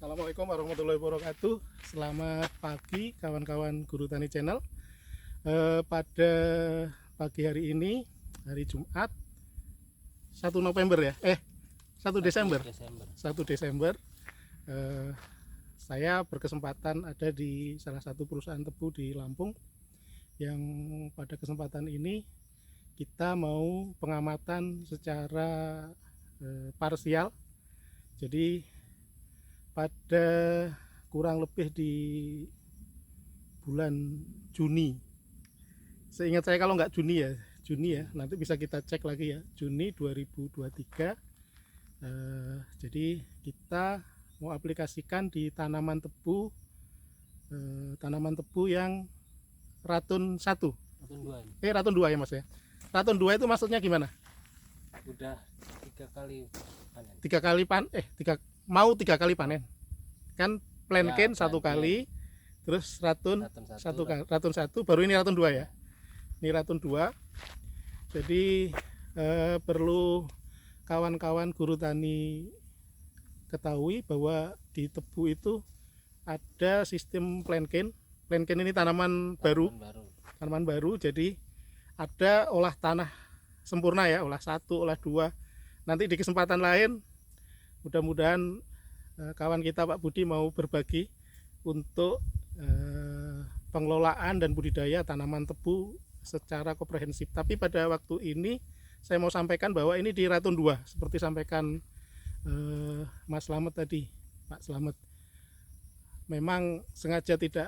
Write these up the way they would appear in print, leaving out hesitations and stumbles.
Assalamualaikum warahmatullahi wabarakatuh. Selamat pagi kawan-kawan Guru Tani Channel. Pada pagi hari ini, hari Jumat 1 November ya. 1 Desember. 1 Desember. Saya berkesempatan ada di salah satu perusahaan tebu di Lampung, yang pada kesempatan ini kita mau pengamatan secara parsial. Jadi pada kurang lebih di bulan Juni, seingat saya, kalau nggak Juni ya, nanti bisa kita cek lagi ya, Juni 2023. Jadi kita mau aplikasikan di tanaman tebu yang ratun 1, ratun 2 ya Mas ya. Ratun 2 itu maksudnya gimana? Udah 3 kali panen. 3 kali mau 3 kali panen kan, planken ya, 1 kali, terus ratun 1, baru ini ratun 2 ya. Ini ratun 2. Jadi perlu kawan-kawan guru tani ketahui bahwa di tebu itu ada sistem planken ini tanaman baru. Jadi ada olah tanah sempurna ya, olah 1, olah 2. Nanti di kesempatan lain mudah-mudahan kawan kita Pak Budi mau berbagi untuk pengelolaan dan budidaya tanaman tebu secara komprehensif. Tapi pada waktu ini saya mau sampaikan bahwa ini di ratun 2, seperti sampaikan Mas Slamet tadi, Pak Slamet. Memang sengaja tidak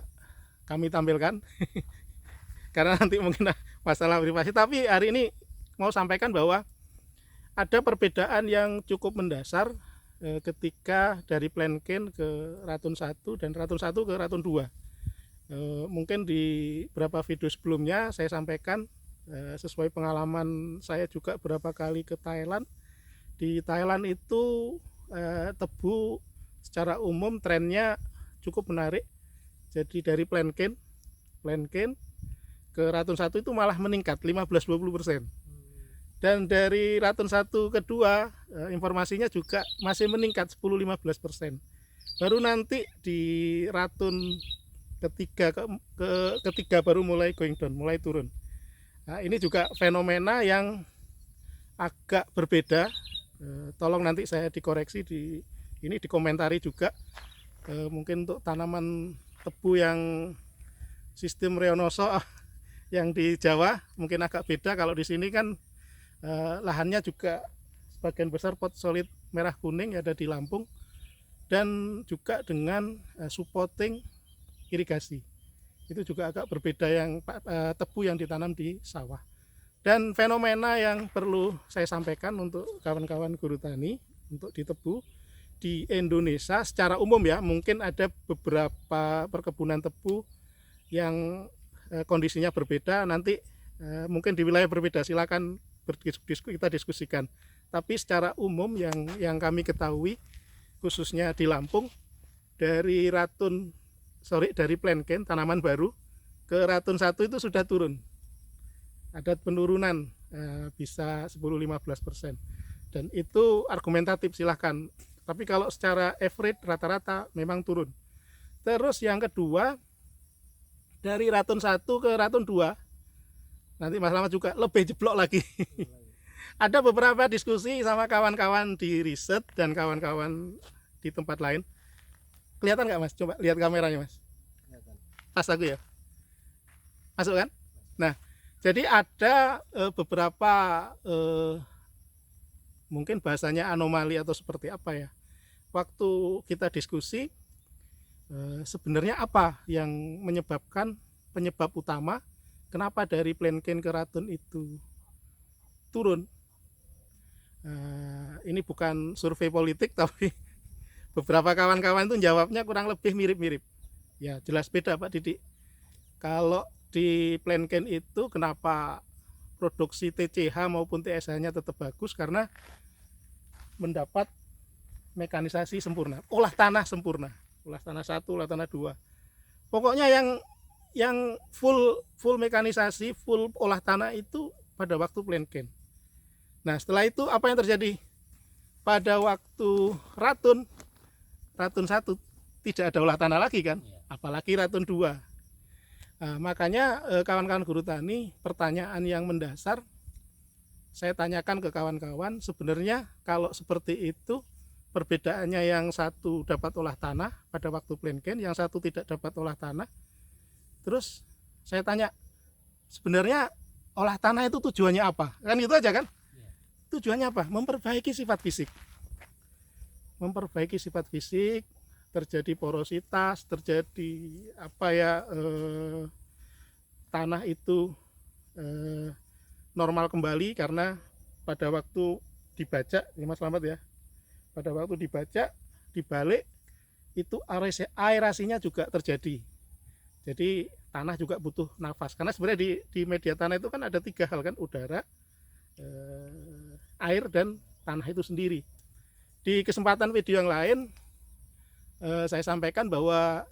kami tampilkan karena nanti mungkin masalah privasi. Tapi hari ini mau sampaikan bahwa ada perbedaan yang cukup mendasar ketika dari planken ke ratun 1 dan ratun 1 ke ratun 2. Mungkin di beberapa video sebelumnya saya sampaikan, sesuai pengalaman saya juga beberapa kali ke Thailand. Di Thailand itu tebu secara umum trennya cukup menarik. Jadi dari planken ke ratun 1 itu malah meningkat 15-20%. Dan dari ratun 1 ke 2 informasinya juga masih meningkat 10-15%. Baru nanti di ratun ketiga baru mulai going down, mulai turun. Nah, ini juga fenomena yang agak berbeda. Tolong nanti saya dikoreksi dikomentari juga. Mungkin untuk tanaman tebu yang sistem Rheonoso yang di Jawa mungkin agak beda. Kalau di sini kan lahannya juga sebagian besar pot solid merah kuning ada di Lampung, dan juga dengan supporting irigasi. Itu juga agak berbeda yang tebu yang ditanam di sawah. Dan fenomena yang perlu saya sampaikan untuk kawan-kawan guru tani untuk di tebu di Indonesia secara umum ya, mungkin ada beberapa perkebunan tebu yang kondisinya berbeda. Nanti mungkin di wilayah berbeda, silakan kita diskusikan. Tapi secara umum yang kami ketahui, khususnya di Lampung, dari planken tanaman baru ke ratun 1 itu sudah turun. Ada penurunan bisa 10-15%. Dan itu argumentatif, silahkan. Tapi kalau secara average rata-rata memang turun. Terus yang kedua, dari ratun 1 ke ratun 2, nanti Mas Slamet juga lebih jeblok lagi. Ada beberapa diskusi sama kawan-kawan di riset dan kawan-kawan di tempat lain. Kelihatan nggak Mas? Coba lihat kameranya Mas. Pas aku ya? Masuk kan? Nah, jadi ada beberapa mungkin bahasanya anomali atau seperti apa ya. Waktu kita diskusi, sebenarnya apa yang menyebabkan penyebab utama kenapa dari planken ke ratun itu turun. Ini bukan survei politik, tapi beberapa kawan-kawan itu jawabnya kurang lebih mirip-mirip. Ya jelas beda Pak Didik. Kalau di planken itu kenapa produksi TCH maupun TSH-nya tetap bagus, karena mendapat mekanisasi sempurna, olah tanah sempurna, olah tanah 1, olah tanah 2. Pokoknya yang full mekanisasi, full olah tanah itu pada waktu planken. Nah setelah itu apa yang terjadi? Pada waktu ratun Ratun 1 tidak ada olah tanah lagi kan, Iya. apalagi Ratun 2. Nah, makanya kawan-kawan guru tani, pertanyaan yang mendasar saya tanyakan ke kawan-kawan, sebenarnya kalau seperti itu perbedaannya yang satu dapat olah tanah pada waktu plankton, yang satu tidak dapat olah tanah. Terus saya tanya, sebenarnya olah tanah itu tujuannya apa? Kan gitu aja kan? Iya. Tujuannya apa? Memperbaiki sifat fisik. Memperbaiki sifat fisik, terjadi porositas, terjadi tanah itu normal kembali, karena pada waktu dibaca, ya Mas Slamet ya, pada waktu dibaca dibalik itu aerasinya juga terjadi. Jadi tanah juga butuh nafas, karena sebenarnya di media tanah itu kan ada 3 hal kan, udara, air, dan tanah itu sendiri. Di kesempatan video yang lain saya sampaikan bahwa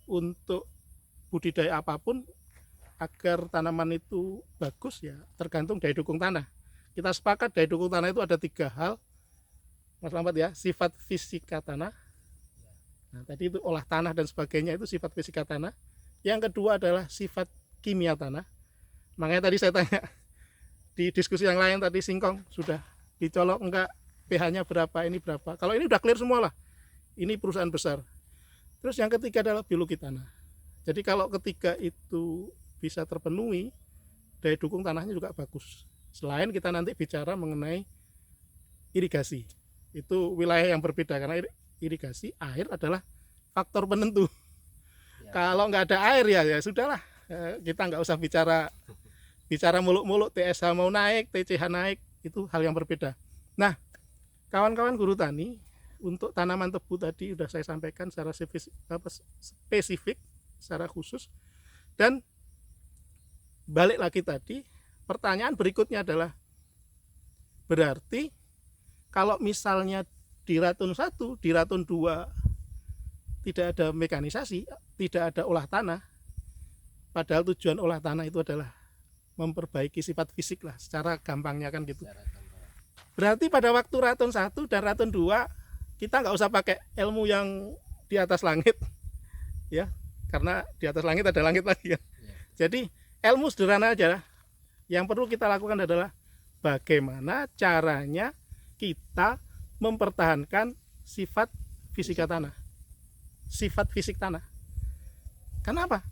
untuk budidaya apapun agar tanaman itu bagus ya tergantung daya dukung tanah. Kita sepakat daya dukung tanah itu ada 3 hal, Mas Slamet ya, sifat fisika tanah. Nah, tadi itu olah tanah dan sebagainya itu sifat fisika tanah. Yang kedua adalah sifat kimia tanah. Makanya tadi saya tanya di diskusi yang lain tadi, singkong sudah dicolok enggak, pH-nya berapa, ini berapa. Kalau ini udah clear semua lah, ini perusahaan besar. Terus yang ketiga adalah biologi tanah. Jadi kalau ketiga itu bisa terpenuhi, daya dukung tanahnya juga bagus. Selain kita nanti bicara mengenai irigasi, itu wilayah yang berbeda, karena irigasi air adalah faktor penentu. Ya. Kalau nggak ada air ya sudahlah, kita nggak usah bicara muluk-muluk, TSH mau naik, TCH naik, itu hal yang berbeda. Nah, kawan-kawan guru tani, untuk tanaman tebu tadi sudah saya sampaikan secara spesifik, secara khusus. Dan balik lagi tadi, pertanyaan berikutnya adalah, berarti kalau misalnya di Ratun 1, di Ratun 2 tidak ada mekanisasi, tidak ada olah tanah, padahal tujuan olah tanah itu adalah memperbaiki sifat fisik lah, secara gampangnya kan gitu. Berarti pada waktu Ratun 1 dan Ratun 2 kita nggak usah pakai ilmu yang di atas langit ya, karena di atas langit ada langit lagi ya. Jadi ilmu sederhana aja, yang perlu kita lakukan adalah bagaimana caranya kita mempertahankan sifat fisika tanah, sifat fisik tanah. Kenapa?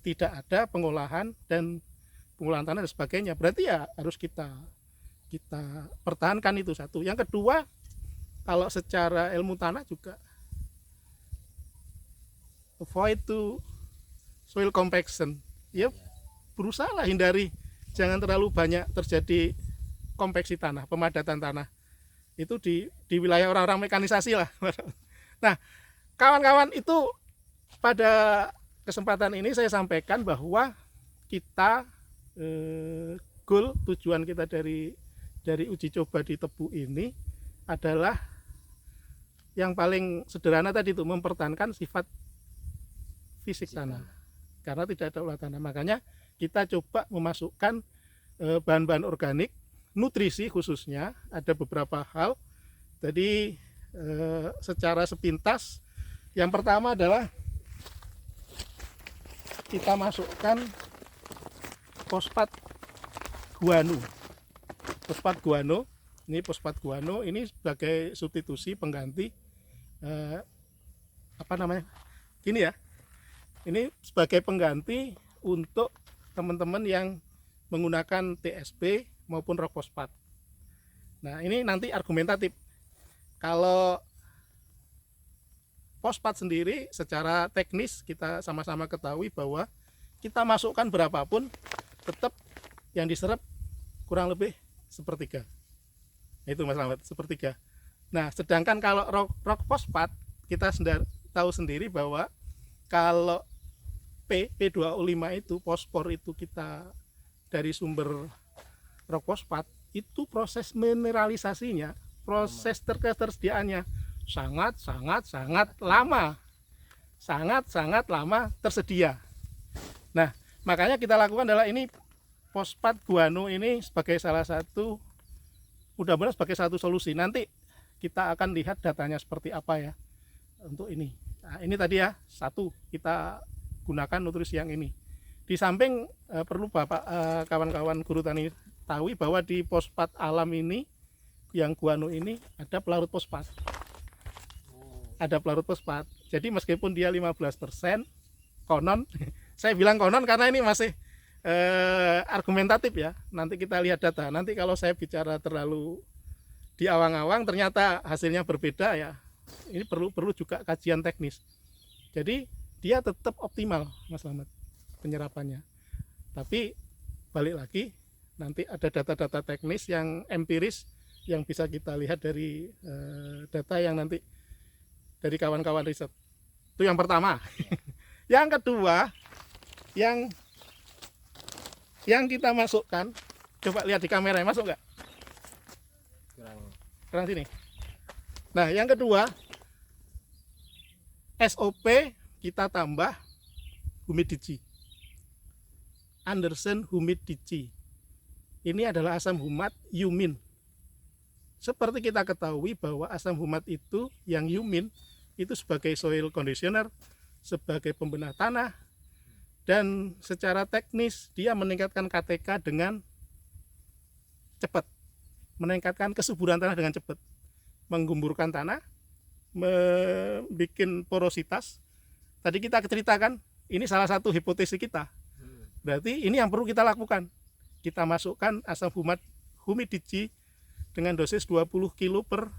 Tidak ada pengolahan tanah dan sebagainya. Berarti ya harus kita pertahankan, itu satu. Yang kedua, kalau secara ilmu tanah juga avoid to soil compaction, ya berusaha hindari, jangan terlalu banyak terjadi kompaksi tanah, pemadatan tanah itu di wilayah orang-orang mekanisasi lah. Nah, kawan-kawan, itu pada kesempatan ini saya sampaikan bahwa kita goal, tujuan kita dari uji coba di tebu ini adalah yang paling sederhana tadi, itu mempertahankan sifat fisik tanah, karena tidak ada olah tanah. Makanya kita coba memasukkan bahan-bahan organik, nutrisi khususnya, ada beberapa hal. Jadi secara sepintas, yang pertama adalah kita masukkan fosfat guano. Fosfat guano ini sebagai substitusi, pengganti gini ya, ini sebagai pengganti untuk teman-teman yang menggunakan TSP maupun rock fosfat. Nah, ini nanti argumentatif. Kalau fosfat sendiri secara teknis kita sama-sama ketahui bahwa kita masukkan berapapun tetap yang diserap kurang lebih sepertiga. Itu Mas Slamet, sepertiga. Nah, sedangkan kalau rock fosfat, kita tahu sendiri bahwa kalau P2O5 itu, fosfor itu kita dari sumber rock fosfat, itu proses mineralisasinya, proses ketersediaannya sangat lama, sangat lama tersedia. Nah, makanya kita lakukan adalah ini, fosfat guano ini sebagai salah satu, mudah-mudahan sebagai satu solusi. Nanti kita akan lihat datanya seperti apa ya. untuk ini. Nah, ini tadi ya, satu kita gunakan nutrisi yang ini. Di samping perlu kawan-kawan guru tani tahu bahwa di fosfat alam ini yang guano ini ada pelarut fosfat. Ada pelarut fosfat. Jadi meskipun dia 15% konon, saya bilang konon karena ini masih argumentatif ya. Nanti kita lihat data. Nanti kalau saya bicara terlalu di awang-awang ternyata hasilnya berbeda ya. Ini perlu juga kajian teknis. Jadi dia tetap optimal, Mas Slamet, penyerapannya. Tapi balik lagi nanti ada data-data teknis yang empiris yang bisa kita lihat dari data yang nanti dari kawan-kawan riset. Itu yang pertama. Yang kedua, yang kita masukkan, coba lihat di kamera, masuk nggak? Kurang sini. Nah, yang kedua, SOP kita tambah humidity. Anderson humidity. Ini adalah asam humat yumin. Seperti kita ketahui bahwa asam humat itu yang yumin itu sebagai soil conditioner, sebagai pembenah tanah, dan secara teknis dia meningkatkan KTK dengan cepat, meningkatkan kesuburan tanah dengan cepat, menggumburkan tanah, membuat porositas. Tadi kita ceritakan, ini salah satu hipotesis kita. Berarti ini yang perlu kita lakukan. Kita masukkan asam humat humidity dengan dosis 20 kilo per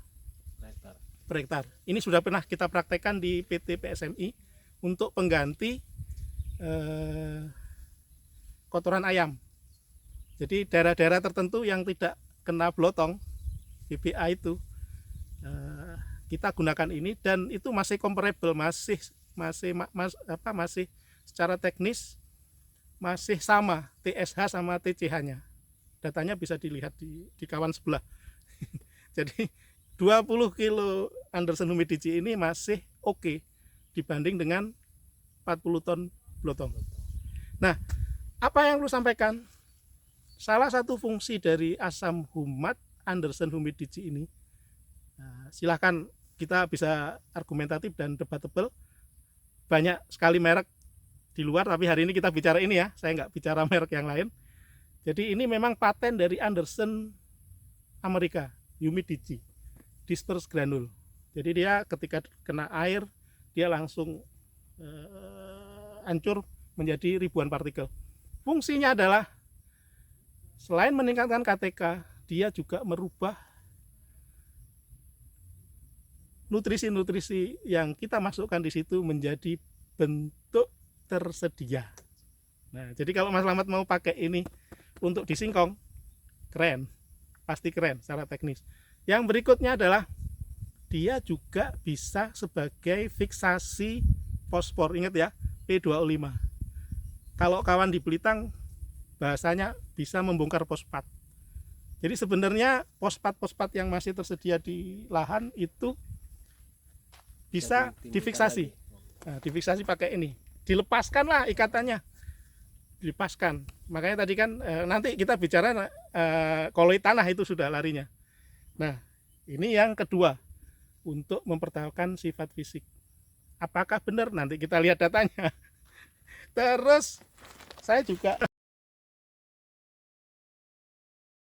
hektar. Ini sudah pernah kita praktekkan di PT PSMI untuk pengganti kotoran ayam. Jadi daerah-daerah tertentu yang tidak kena blotong BBA itu kita gunakan ini dan itu masih comparable, masih secara teknis masih sama TSH sama TCH-nya. Datanya bisa dilihat di kawan sebelah. Jadi 20 kilo Anderson humidity ini masih oke dibanding dengan 40 ton blotong. Nah, apa yang perlu sampaikan? Salah satu fungsi dari asam humat Anderson humidity ini, silahkan kita bisa argumentatif dan debatable. Banyak sekali merek di luar, tapi hari ini kita bicara ini ya, saya nggak bicara merek yang lain. Jadi ini memang paten dari Anderson Amerika, humidity, disperse granule. Jadi dia ketika kena air, dia langsung hancur menjadi ribuan partikel. Fungsinya adalah selain meningkatkan KTK, dia juga merubah nutrisi-nutrisi yang kita masukkan di situ menjadi bentuk tersedia. Nah, jadi kalau Mas Slamet mau pakai ini untuk di singkong, keren, pasti keren secara teknis. Yang berikutnya adalah dia juga bisa sebagai fiksasi fosfor. Ingat ya, P2O5. Kalau kawan di Belitang bahasanya bisa membongkar fosfat. Jadi sebenarnya fosfat-fosfat yang masih tersedia di lahan itu bisa difiksasi. Nah, difiksasi pakai ini. Dilepaskanlah ikatannya. Dilepaskan. Makanya tadi kan nanti kita bicara koloid tanah itu sudah larinya. Nah, ini yang kedua untuk mempertahankan sifat fisik. Apakah benar? Nanti kita lihat datanya. Terus saya juga